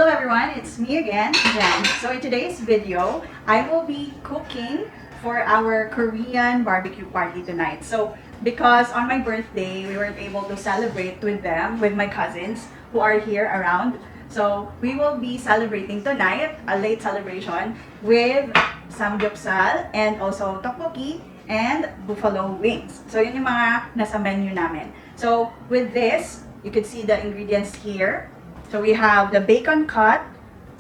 Hello everyone, it's me again, Jen. So in today's video, I will be cooking for our Korean barbecue party tonight. So because on my birthday, we weren't able to celebrate with them, with my cousins who are here around. So we will be celebrating tonight, a late celebration, with Samgyeopsal and also Tteokbokki and buffalo wings. So yun yung mga nasa menu namin. So with this, you can see the ingredients here. So we have the bacon cut,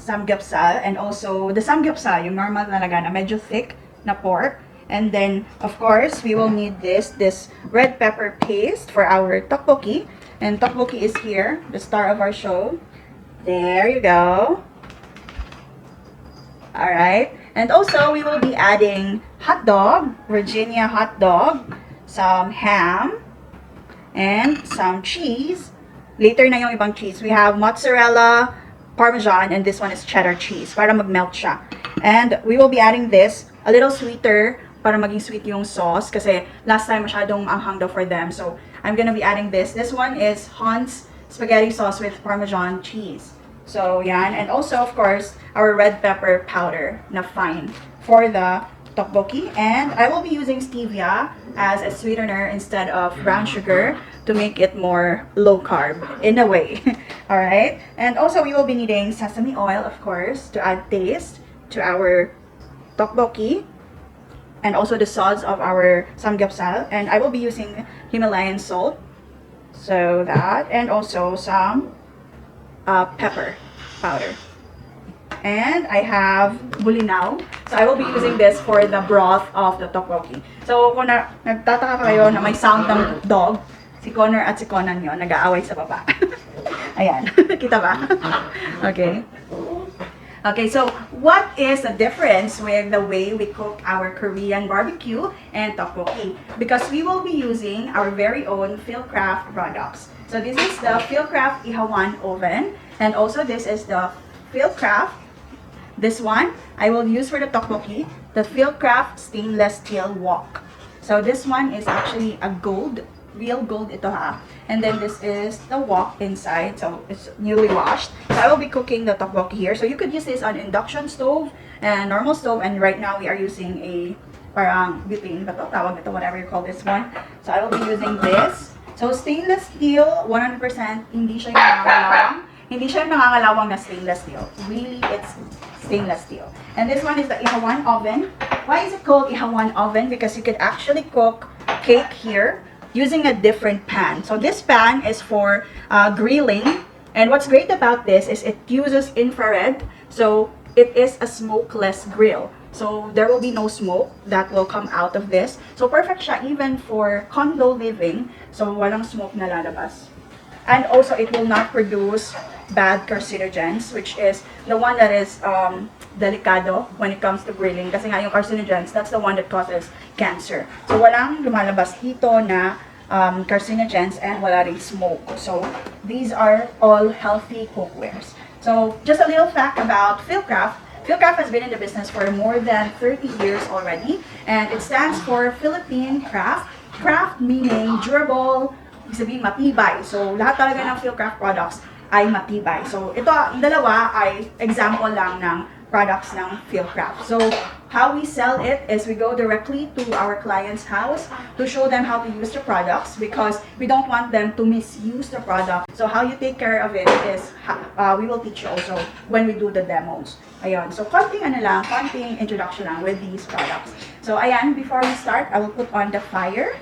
Samgyeopsal, and also the Samgyeopsal, yung normal talaga na medyo thick na pork. And then, of course, we will need this red pepper paste for our tteokbokki. And tteokbokki is here, the star of our show. There you go. Alright. And also, we will be adding hot dog, Virginia hot dog, some ham, and some cheese. Later na yung ibang cheese. We have mozzarella, parmesan, and this one is cheddar cheese para mag-melt siya. And we will be adding this, a little sweeter para maging sweet yung sauce kasi last time masyadong anghang daw for them. So, I'm gonna be adding this. This one is Hans spaghetti sauce with parmesan cheese. So, yan. And also, of course, our red pepper powder na fine for the tteokbokki. And I will be using stevia as a sweetener instead of brown sugar to make it more low carb in a way. Alright? And also, we will be needing sesame oil, of course, to add taste to our tteokbokki. And also the sauce of our samgyeopsal. And I will be using Himalayan salt. So that. And also some pepper powder. And I have bulinaw. So I will be using this for the broth of the tteokbokki. So kung nagtataka kayo na may sound ng dog, si Connor at si Conan yun, nag-aaway sa baba. Ayan. Kita ba? Okay. Okay, so what is the difference with the way we cook our Korean barbecue and tteokbokki? Because we will be using our very own PhilKraft products. So this is the PhilKraft Ihawan oven. And also this is the PhilKraft. This one, I will use for the tteokbokki, the PhilKraft stainless steel wok. So this one is actually a gold, real gold ito ha. And then this is the wok inside, so it's newly washed. So I will be cooking the tteokbokki here. So you could use this on induction stove and normal stove. And right now we are using a parang butane ba to? Tawag ito, whatever you call this one. So I will be using this. So stainless steel, 100%, hindi siya yung nangangalawang. Hindi siya yung nangangalawang na stainless steel. Really, it's stainless steel. And this one is the Ihawan oven. Why is it called Ihawan oven? Because you could actually cook cake here using a different pan. So this pan is for grilling. And what's great about this is it uses infrared. So it is a smokeless grill. So there will be no smoke that will come out of this. So perfect siya even for condo living. So walang smoke na lalabas. And also it will not produce bad carcinogens, which is the one that is delicado when it comes to grilling. Kasi nga yung carcinogens, that's the one that causes cancer. So walang lumalabas dito na carcinogens and wala ring smoke. So these are all healthy cookwares. So just a little fact about PhilKraft. PhilKraft has been in the business for more than 30 years already. And it stands for Philippine Craft. Craft meaning durable, ibig sabihin matibay. So lahat talaga ng PhilKraft products ay matibay. So ito, yung dalawa ay example lang ng products ng PhilKraft. So how we sell it is we go directly to our client's house to show them how to use the products because we don't want them to misuse the product. So how you take care of it is we will teach you also when we do the demos. Ayan. So konting konting introduction lang with these products. So ayan, before we start, I will put on the fire.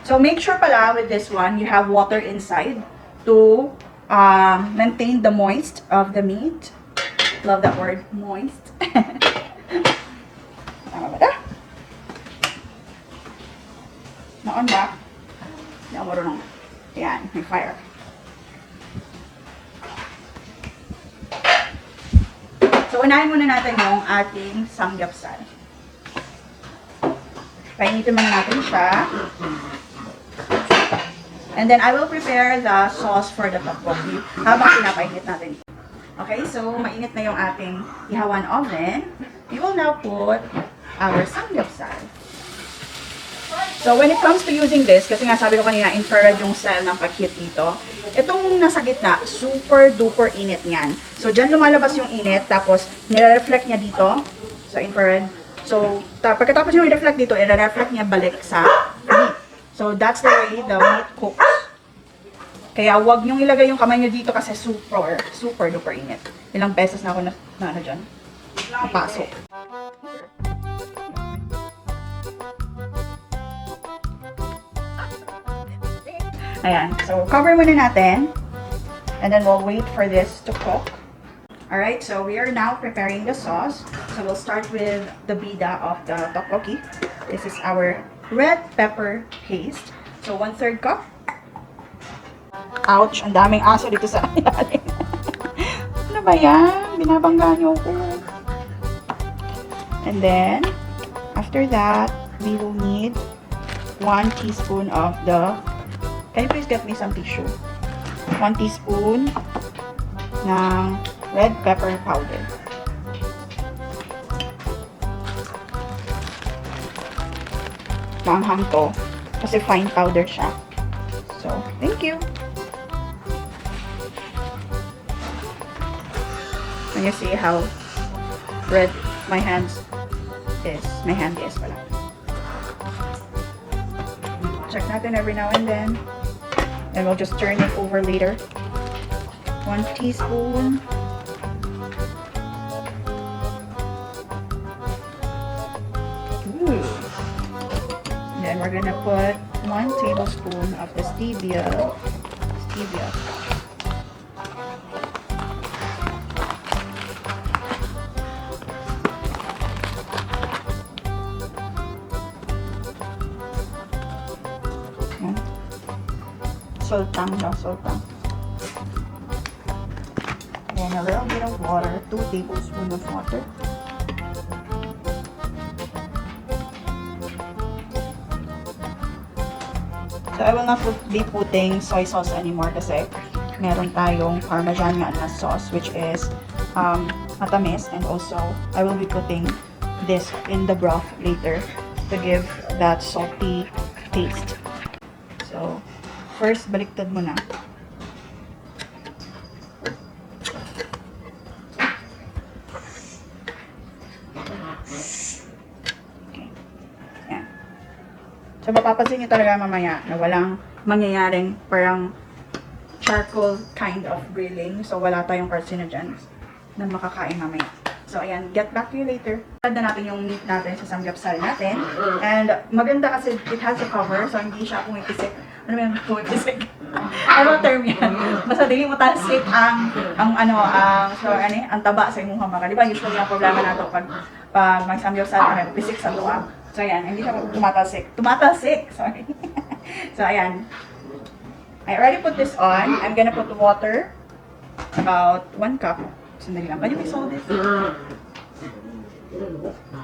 So make sure pala with this one, you have water inside to maintain the moist of the meat. Love that word, moist. Tama ba da? Na-on ba? Hindi ako marunong. Ayan, may fire. So unahin muna natin yung ating samgyeopsal. Painitin muna natin siya. And then I will prepare the sauce for the tteokbokki habang pinapainit natin. Okay, so mainit na yung ating Ihawan oven. We will now put our samgyeopsal. So, when it comes to using this, kasi nga sabi ko kanina, infrared yung style ng pag-heat dito. Itong nasa gitna, super duper init niyan. So, dyan lumalabas yung init, tapos nire-reflect niya dito sa infrared. So, pagkatapos yung i-reflect dito, i-reflect niya balik sa meat. So, that's the way the meat cooks. Kaya wag niyong ilagay yung kamay niyo dito kasi super duper init. Ilang beses na ako na ano dyan, napasok. Ayan. So, cover muna natin. And then we'll wait for this to cook. Alright, so we are now preparing the sauce. So, we'll start with the bida of the tteokbokki. This is our red pepper paste. So, 1/3 cup. Ouch! Ang daming aso dito sa ilalim. Ano ba yan? Binabangga niyo ko. And then, after that, we will need 1 teaspoon of the... Can you please get me some tissue? 1 teaspoon ng red pepper powder. Maanghang to kasi fine powder siya. So, thank you. Can you see how red my hand is pala. Check natin every now and then. And we'll just turn it over later. 1 teaspoon. Ooh. And then we're gonna put 1 tablespoon of the stevia. Sultang. And a little bit of water, 2 tablespoons of water. So I will not be putting soy sauce anymore kasi meron tayong Parmesan na sauce which is matamis, and also I will be putting this in the broth later to give that salty taste. So first, baliktad mo na. Okay. Yan. So, mapapansin nyo talaga mamaya na walang mangyayaring parang charcoal kind of grilling. So, wala tayong carcinogens na makakain mamaya. So, ayan, get back to you later. Add na natin yung meat natin sa samgyeopsal natin. And maganda kasi it has a cover, so hindi siya pumipisik. Ano ba yung pumipisik? Ano term yan? Basta dili mo talsik ang taba sa imuha mga. Di ba usually ang problema nato pag may samgyeopsal, pisik sa tuwa. So, ayan, hindi siya tumatalsik, sorry. So, ayan. I already put this on. I'm gonna put water, about 1 cup. Sandali lang. Can you mix all this?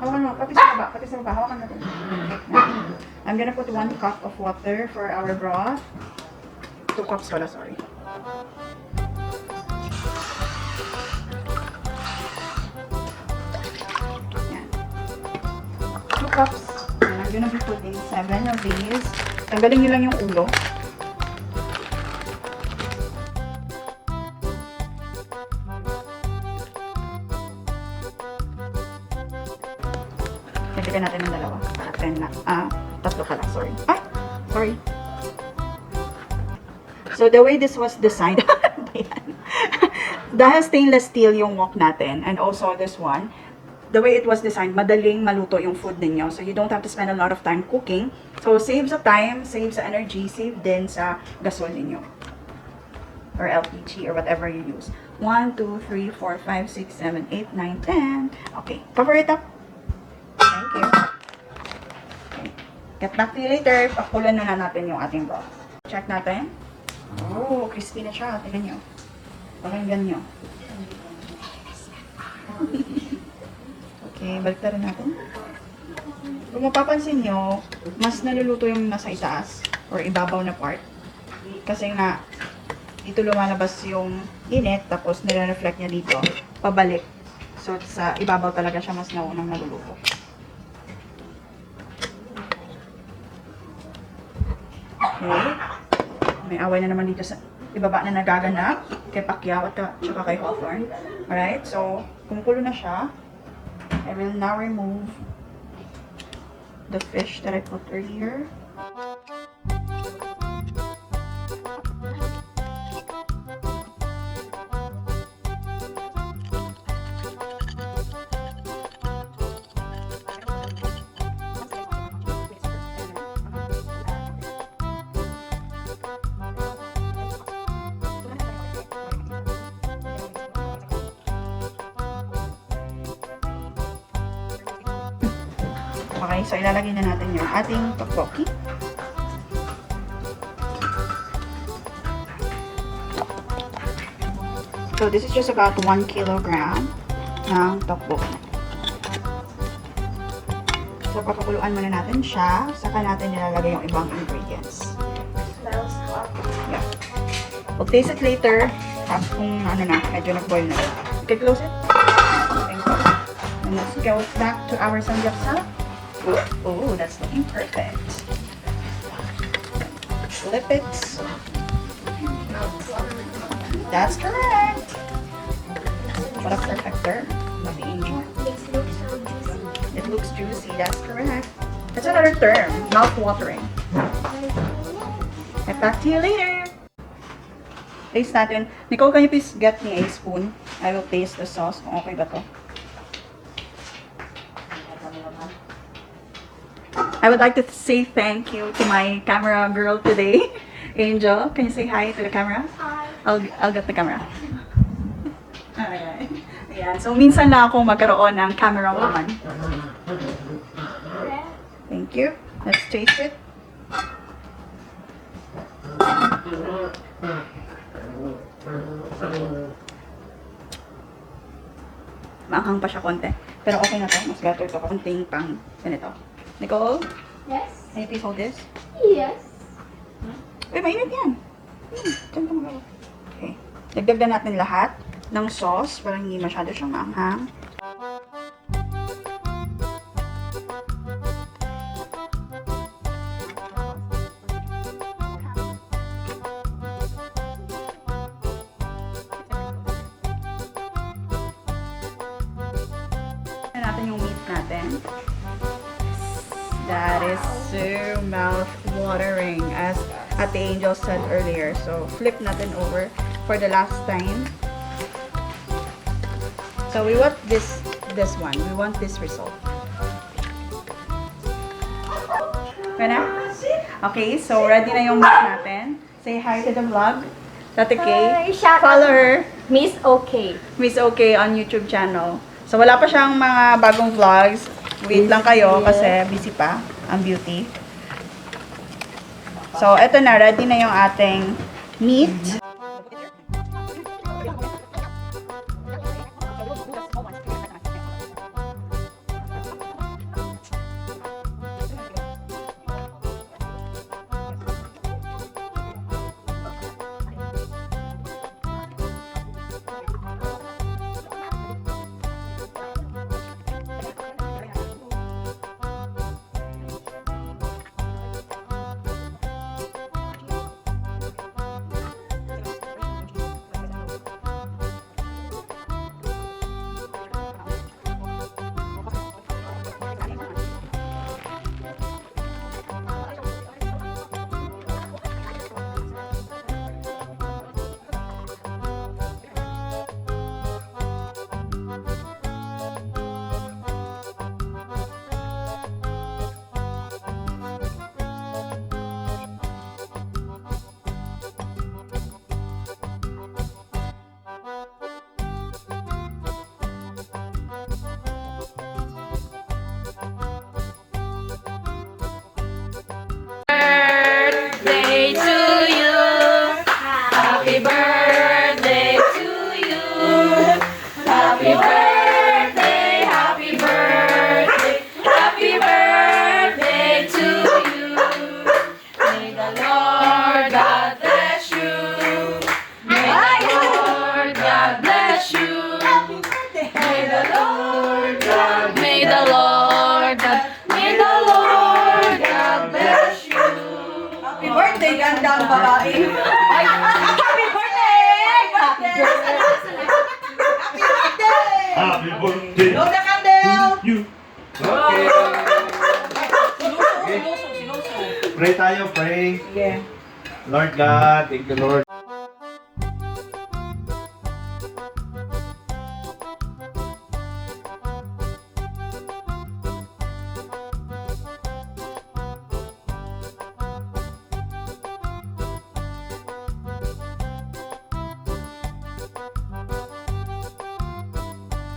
Hawakan mo. Pati sa baba. Hawakan natin. I'm gonna put 1 cup of water for our broth. 2 cups pala, sorry. Yan. 2 cups. And I'm gonna be putting 7 of these. Tanggalin nyo lang yung ulo. Lagyan natin ng dalawa. Para 10 na. Tatlo pala. Sorry. Sorry. So, the way this was designed, dahil stainless steel yung wok natin, and also this one, the way it was designed, madaling maluto yung food ninyo. So, you don't have to spend a lot of time cooking. So, save sa time, save sa energy, save din sa gasol ninyo. Or LPG, or whatever you use. 1, 2, 3, 4, 5, 6, 7, 8, 9, 10. Okay, cover it up. Thank you. Okay. Get back to you later. Pakulan na natin yung ating broth. Check natin. Oh, crispy na siya. Tingnan nyo. Pakinggan nyo. Okay, balik na natin. Kung mapapansin nyo, mas naluluto yung nasa itaas or ibabaw na part. Kasi nga, dito lumalabas yung init, tapos nire-reflect niya dito, pabalik. So, sa ibabaw talaga siya mas naunang naluluto. Okay. May away na naman dito sa ibaba na nagaganap kay Pacquiao at saka kay Hawthorne. Alright, so kumukulo na siya. I will now remove the fish that I put earlier. Okay, so ilalagay na natin yung ating tteokbokki. So this is just about 1 kilogram ng tteokbokki. So papakuluan muna natin siya, saka natin nilalagay yung ibang ingredients. Yeah. We'll taste it later kung ano na, medyo nag-boil na. You can close it. Thank you. And let's go back to our samgyeopsal. Oh, that's looking perfect. Flip it. That's correct. What a perfect term. Love the angel. It looks juicy. That's correct. That's another term. Mouth-watering. Get back to you later. Taste natin. Nicole, can you please get me a spoon? I will taste the sauce. Kung okay ba to? I would like to say thank you to my camera girl today, Angel. Can you say hi to the camera? Hi. I'll get the camera. Alright. Ayan. So, minsan na ako magkaroon ng camera woman. Thank you. Let's taste it. Maanghang pa siya konti. Pero okay na to. Mas better to. Konting pang ganito. Nicole? Yes. Can you please hold this? Yes. Uy, mainit yan. Diyan ka mag-alo. Okay. Dagdagan natin lahat ng sauce para hindi masyado siyang maanghang. Natin yung meat natin. That is so mouth-watering, as Ate Angel said earlier. So, flip natin over for the last time. So, we want this one. We want this result. Okay na? Okay, so ready na yung meat natin. Say hi to the vlog. Ate Kay. Hi, shout out. Follow her. Miss OK. Miss OK on YouTube channel. So, wala pa siyang mga bagong vlogs. Wait lang kayo kasi busy pa ang beauty. So, eto na. Ready na yung ating meat. magandang babae. Ay, happy birthday! Happy birthday! Happy birthday Blow the candle! to you. Okay. Pray tayo, pray. Yeah. Lord God, thank you, Lord.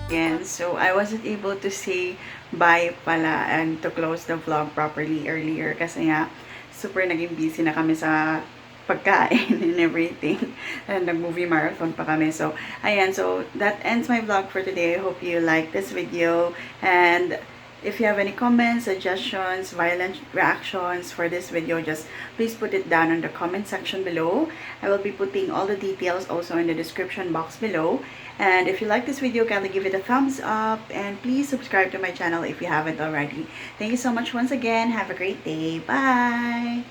Again, so I wasn't able to say bye pala and to close the vlog properly earlier kasi nga super naging busy na kami sa pagkain and everything and nag-movie marathon pa kami. So, ayan, so that ends my vlog for today. I hope you like this video and if you have any comments, suggestions, violent reactions for this video, just please put it down in the comment section below. I will be putting all the details also in the description box below. And if you like this video, kindly give it a thumbs up and please subscribe to my channel if you haven't already. Thank you so much once again. Have a great day. Bye!